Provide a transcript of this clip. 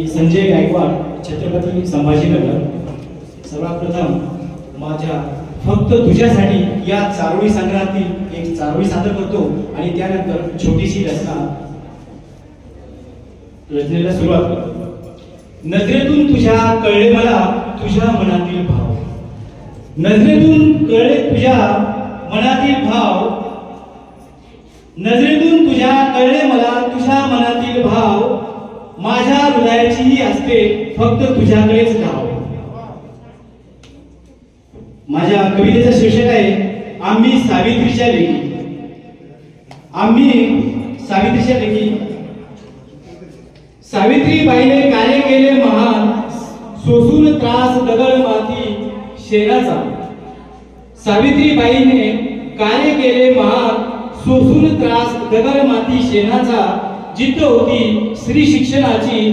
संजय गायकवाड, छत्रपती संभाजीनगर। सर्वात प्रथम माझ्या फक्त तुझ्यासाठी या चारोळी संग्रहातील एक चारोळी सादर करतो आणि त्यानंतर छोटीशी रचनेला सुरुवात करतो। नजरेतून तुझ्या कळले मला तुझ्या मनातील भाव, नजरेतून कळले तुझ्या मनातील भाव, नजरेतून तुझ्या कळले मला तुझ्या मनातील भाव, माझ्या हृदयाची असते फक्त तुझ्याकडेच धाव। माझ्या कवितेचा शीर्षक आहे आम्ही सावित्रीच्या लेकी। आम्ही सावित्रीच्या लेकी। सावित्रीबाईने कार्य केले महान, सोसून त्रास दगड माती शेणाचा। सावित्रीबाईने कार्य केले महान, सोसून त्रास दगड माती शेणाचा। जिद्द होती स्त्री शिक्षणाची,